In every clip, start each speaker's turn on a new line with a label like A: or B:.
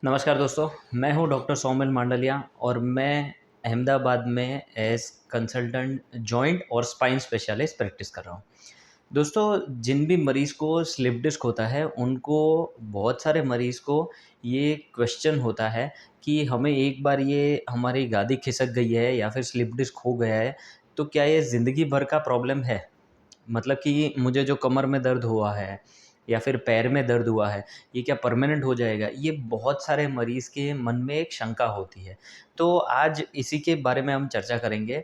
A: नमस्कार दोस्तों, मैं हूं डॉक्टर सौमिल मांडलिया और मैं अहमदाबाद में एज़ कंसल्टेंट जॉइंट और स्पाइन स्पेशलिस्ट प्रैक्टिस कर रहा हूं। दोस्तों, जिन भी मरीज़ को स्लिप डिस्क होता है, उनको बहुत सारे मरीज़ को ये क्वेश्चन होता है कि हमें एक बार ये हमारी गादी खिसक गई है या फिर स्लिप डिस्क हो गया है, तो क्या ये ज़िंदगी भर का प्रॉब्लम है? मतलब कि मुझे जो कमर में दर्द हुआ है या फिर पैर में दर्द हुआ है, ये क्या परमानेंट हो जाएगा? ये बहुत सारे मरीज़ के मन में एक शंका होती है। तो आज इसी के बारे में हम चर्चा करेंगे।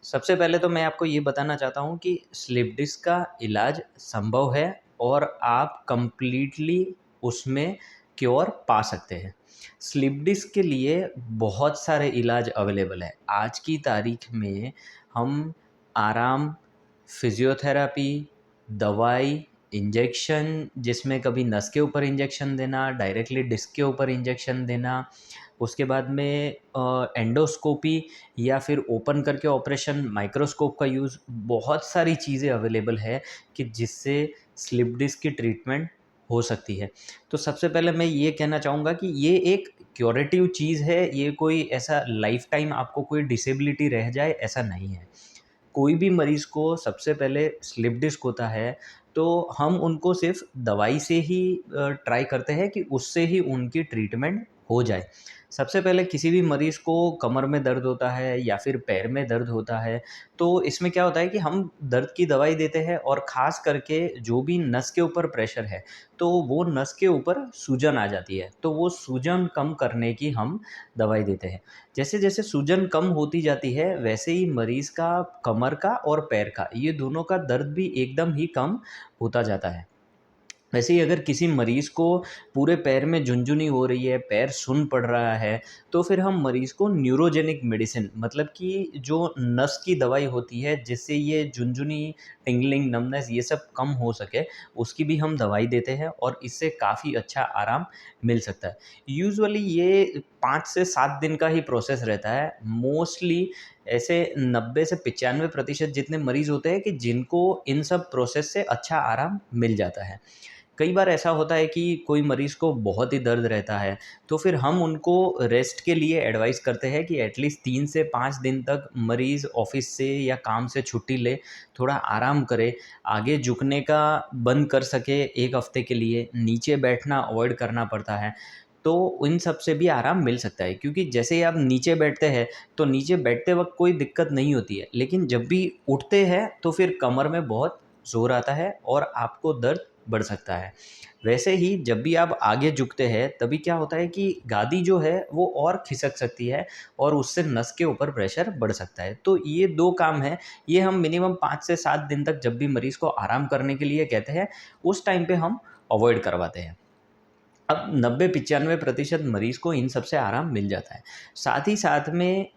A: सबसे पहले तो मैं आपको ये बताना चाहता हूँ कि स्लिप डिस्क का इलाज संभव है और आप कंप्लीटली उसमें क्योर पा सकते हैं। स्लिप डिस्क के लिए बहुत सारे इलाज अवेलेबल हैं। आज की तारीख में हम आराम, फिज़ियोथेरेपी, दवाई, इंजेक्शन जिसमें कभी नस के ऊपर इंजेक्शन देना, डायरेक्टली डिस्क के ऊपर इंजेक्शन देना, उसके बाद में एंडोस्कोपी या फिर ओपन करके ऑपरेशन, माइक्रोस्कोप का यूज़, बहुत सारी चीज़ें अवेलेबल है कि जिससे स्लिप डिस्क की ट्रीटमेंट हो सकती है। तो सबसे पहले मैं ये कहना चाहूँगा कि ये एक क्यूरेटिव चीज़ है, ये कोई ऐसा लाइफ़ टाइम आपको कोई डिसेबिलिटी रह जाए, ऐसा नहीं है। कोई भी मरीज़ को सबसे पहले स्लिप डिस्क होता है, तो हम उनको सिर्फ़ दवाई से ही ट्राई करते हैं कि उससे ही उनकी ट्रीटमेंट हो जाए। सबसे पहले किसी भी मरीज़ को कमर में दर्द होता है या फिर पैर में दर्द होता है, तो इसमें क्या होता है कि हम दर्द की दवाई देते हैं और ख़ास करके जो भी नस के ऊपर प्रेशर है, तो वो नस के ऊपर सूजन आ जाती है, तो वो सूजन कम करने की हम दवाई देते हैं। जैसे-जैसे सूजन कम होती जाती है, वैसे ही मरीज़ का कमर का और पैर का, ये दोनों का दर्द भी एकदम ही कम होता जाता है। वैसे ही अगर किसी मरीज़ को पूरे पैर में झुनझुनी हो रही है, पैर सुन्न पड़ रहा है, तो फिर हम मरीज़ को न्यूरोजेनिक मेडिसिन, मतलब कि जो नस की दवाई होती है जिससे ये झुनझुनी, टिंगलिंग, नमनेस ये सब कम हो सके, उसकी भी हम दवाई देते हैं और इससे काफ़ी अच्छा आराम मिल सकता है। यूजुअली ये 5 से 7 दिन का ही प्रोसेस रहता है। मोस्टली ऐसे 90 से 95% जितने मरीज़ होते हैं कि जिनको इन सब प्रोसेस से अच्छा आराम मिल जाता है। कई बार ऐसा होता है कि कोई मरीज़ को बहुत ही दर्द रहता है, तो फिर हम उनको रेस्ट के लिए एडवाइस करते हैं कि एटलीस्ट 3 से 5 दिन तक मरीज़ ऑफ़िस से या काम से छुट्टी ले, थोड़ा आराम करे, आगे झुकने का बंद कर सके 1 हफ़्ते के लिए, नीचे बैठना अवॉइड करना पड़ता है। तो इन सब से भी आराम मिल सकता है, क्योंकि जैसे ही आप नीचे बैठते हैं, तो नीचे बैठते वक़्त कोई दिक्कत नहीं होती है, लेकिन जब भी उठते हैं, तो फिर कमर में बहुत ज़ोर आता है और आपको दर्द बढ़ सकता है। वैसे ही जब भी आप आगे झुकते हैं, तभी क्या होता है कि गादी जो है वो और खिसक सकती है और उससे नस के ऊपर प्रेशर बढ़ सकता है। तो ये 2 काम हैं, ये हम मिनिमम 5 से 7 दिन तक जब भी मरीज़ को आराम करने के लिए कहते हैं, उस टाइम पे हम अवॉइड करवाते हैं। अब 90-95% मरीज़ को इन सब से आराम मिल जाता है। साथ ही साथ में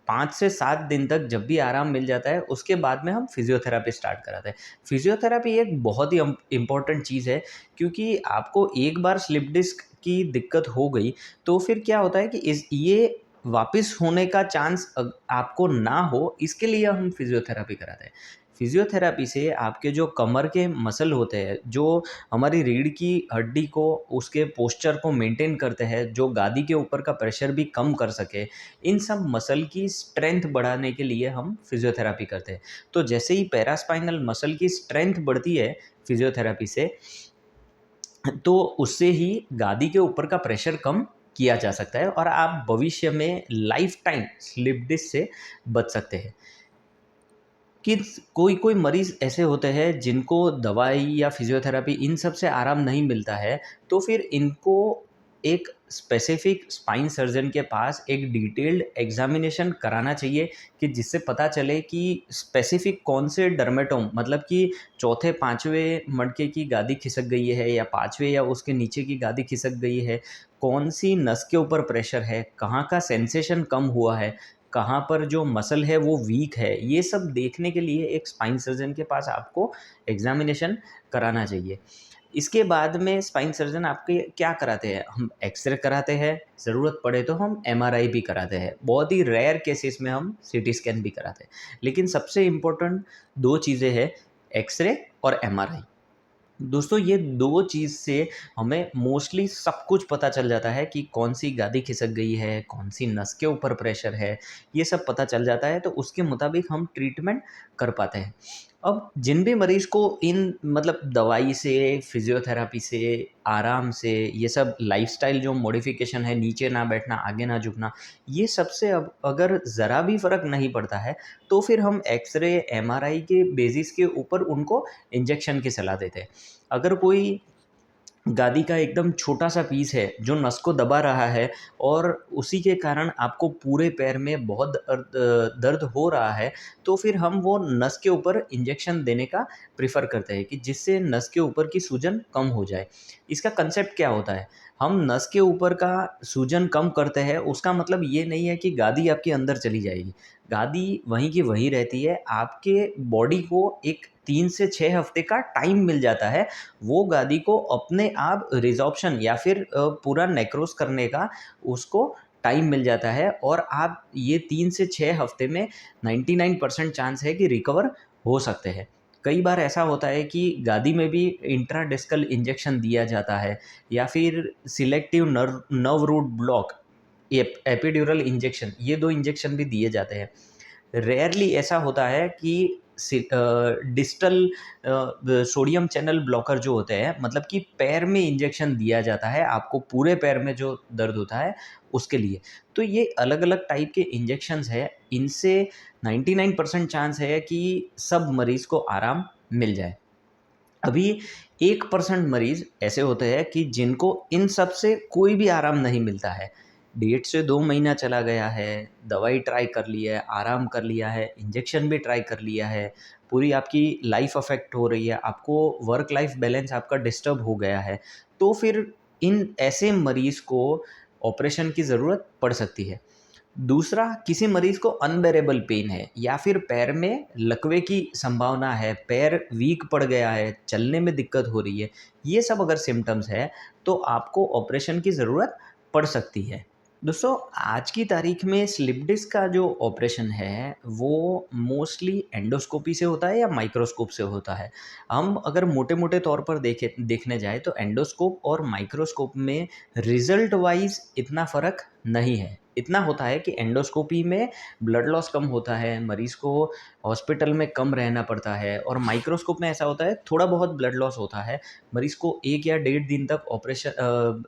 A: 5 से 7 दिन तक जब भी आराम मिल जाता है, उसके बाद में हम फ़िज़ियोथेरेपी स्टार्ट कराते हैं। फ़िज़ियोथेरेपी एक बहुत ही इम्पोर्टेंट चीज़ है, क्योंकि आपको एक बार स्लिप डिस्क की दिक्कत हो गई, तो फिर क्या होता है कि ये वापस होने का चांस आपको ना हो, इसके लिए हम फ़िज़ियोथेरेपी कराते हैं। फ़िज़ियोथेरेपी से आपके जो कमर के मसल होते हैं, जो हमारी रीढ़ की हड्डी को, उसके पोस्चर को मेंटेन करते हैं, जो गादी के ऊपर का प्रेशर भी कम कर सके, इन सब मसल की स्ट्रेंथ बढ़ाने के लिए हम फिज़ियोथेरेपी करते हैं। तो जैसे ही पैरास्पाइनल मसल की स्ट्रेंथ बढ़ती है फिज़ियोथेरेपी से, तो उससे ही गादी के ऊपर का प्रेशर कम किया जा सकता है और आप भविष्य में लाइफ़ टाइम स्लिप डिस्क से बच सकते हैं। कि कोई-कोई मरीज़ ऐसे होते हैं जिनको दवाई या फ़िज़ियोथेरेपी इन सब से आराम नहीं मिलता है, तो फिर इनको एक स्पेसिफ़िक स्पाइन सर्जन के पास एक डिटेल्ड एग्ज़ामिनेशन कराना चाहिए, कि जिससे पता चले कि स्पेसिफ़िक कौन से डर्मेटोम, मतलब कि चौथे 5वें मणके की गादी खिसक गई है या 5वें या उसके नीचे की गादी खिसक गई है, कौन-सी नस के ऊपर प्रेशर है, कहाँ का सेंसेशन कम हुआ है, कहाँ पर जो मसल है वो वीक है, ये सब देखने के लिए एक स्पाइन सर्जन के पास आपको एग्ज़ामिनेशन कराना चाहिए। इसके बाद में स्पाइन सर्जन आपके क्या कराते हैं, हम एक्स-रे कराते हैं, ज़रूरत पड़े तो हम एमआरआई भी कराते हैं। बहुत ही रेयर केसेस में हम सीटी स्कैन भी कराते हैं। लेकिन सबसे इम्पोर्टेंट 2 चीज़ें हैं, एक्स-रे और एमआरआई। दोस्तों ये 2 चीज़ से हमें मोस्टली सब कुछ पता चल जाता है कि कौन-सी गादी खिसक गई है, कौन-सी नस के ऊपर प्रेशर है, ये सब पता चल जाता है, तो उसके मुताबिक हम ट्रीटमेंट कर पाते हैं। अब जिन भी मरीज़ को इन मतलब दवाई से, फ़िज़ियोथेरेपी से, आराम से, ये सब लाइफ़स्टाइल जो मॉडिफ़िकेशन है, नीचे ना बैठना, आगे ना झुकना, ये सबसे अब अगर ज़रा भी फ़र्क नहीं पड़ता है, तो फिर हम एक्स-रे, एमआरआई के बेसिस के ऊपर उनको इंजेक्शन की सलाह देते हैं। अगर कोई गादी का एकदम छोटा-सा पीस है, जो नस को दबा रहा है और उसी के कारण आपको पूरे पैर में बहुत दर्द हो रहा है, तो फिर हम वो नस के ऊपर इंजेक्शन देने का प्रेफ़र करते हैं कि जिससे नस के ऊपर की सूजन कम हो जाए। इसका कांसेप्ट क्या होता है? हम नस के ऊपर का सूजन कम करते हैं, उसका मतलब ये नहीं है कि गादी आपके अंदर चली जाएगी। गादी वहीं की वहीं रहती है, आपके बॉडी को एक 3 से 6 हफ़्ते का टाइम मिल जाता है वो गादी को अपने आप रिज़ॉर्प्शन या फिर पूरा नेक्रोस करने का उसको टाइम मिल जाता है और आप ये 3 से 6 हफ़्ते में 99% चांस है कि रिकवर हो सकते हैं। कई बार ऐसा होता है कि गादी में भी इंट्राडिस्कल इंजेक्शन दिया जाता है या फिर selective nerve root block, epidural injection, ये 2 इंजेक्शन भी दिए जाते हैं। रेयरली ऐसा होता है कि डिस्टल सोडियम चैनल ब्लॉकर जो होते हैं मतलब कि पैर में इंजेक्शन दिया जाता है आपको पूरे पैर में जो दर्द होता है उसके लिए। तो ये अलग-अलग टाइप के इंजेक्शंस हैं, इनसे 99% चांस है कि सब मरीज़ को आराम मिल जाए। अभी 1% मरीज़ ऐसे होते हैं कि जिनको इन सब से कोई भी आराम नहीं मिलता है। 1.5 से 2 महीना चला गया है, दवाई ट्राई कर ली है, आराम कर लिया है, इंजेक्शन भी ट्राई कर लिया है, पूरी आपकी लाइफ़ अफ़ेक्ट हो रही है, आपको वर्क लाइफ़ बैलेंस आपका डिस्टर्ब हो गया है। तो फिर इन ऐसे मरीज़ को ऑपरेशन की ज़रूरत पड़ सकती है। दूसरा, किसी मरीज़ को अनबेरेबल पेन है या फिर पैर में लकवे की संभावना है, पैर वीक पड़ गया है, चलने में दिक्कत हो रही है, ये सब अगर सिम्पटम्स है, तो आपको ऑपरेशन की ज़रूरत पड़ सकती है। दोस्तों, आज की तारीख में स्लिप डिस्क का जो ऑपरेशन है, वो मोस्टली एंडोस्कोपी से होता है या माइक्रोस्कोप से होता है। हम अगर मोटे-मोटे तौर पर देखने जाएँ तो एंडोस्कोप और माइक्रोस्कोप में रिज़ल्ट वाइज़ इतना फ़र्क नहीं है। इतना होता है कि एंडोस्कोपी में ब्लड लॉस कम होता है, मरीज़ को हॉस्पिटल में कम रहना पड़ता है और माइक्रोस्कोप में ऐसा होता है थोड़ा बहुत ब्लड लॉस होता है, मरीज़ को 1 या डेढ़ दिन तक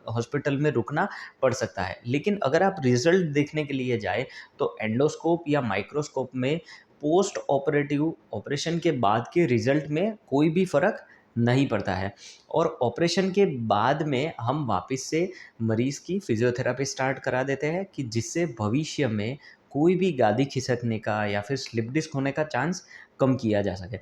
A: हॉस्पिटल में रुकना पड़ सकता है। लेकिन अगर आप रिज़ल्ट देखने के लिए जाएँ, तो एंडोस्कोप या माइक्रोस्कोप में पोस्ट ऑपरेटिव ऑपरेशन के बाद के रिज़ल्ट में कोई भी फ़र्क नहीं पड़ता है और ऑपरेशन के बाद में हम वापस से मरीज़ की फ़िज़ियोथेरेपी स्टार्ट करा देते हैं कि जिससे भविष्य में कोई भी गादी खिसकने का या फिर स्लिप डिस्क होने का चांस कम किया जा सके।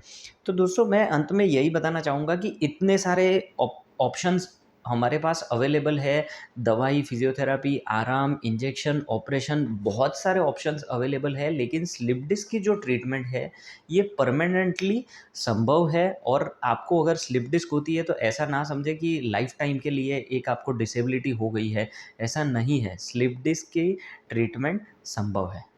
A: तो दोस्तों मैं अंत में यही बताना चाहूँगा कि इतने सारे ऑप्शंस हमारे पास अवेलेबल है, दवाई, फ़िज़ियोथेरेपी, आराम, इंजेक्शन, ऑपरेशन बहुत सारे ऑप्शंस अवेलेबल है, लेकिन स्लिप डिस्क की जो ट्रीटमेंट है, ये परमानेंटली संभव है और आपको अगर स्लिप डिस्क होती है तो ऐसा ना समझें कि लाइफ़ टाइम के लिए एक आपको डिसेबिलिटी हो गई है, ऐसा नहीं है। स्लिप डिस्क की ट्रीटमेंट संभव है।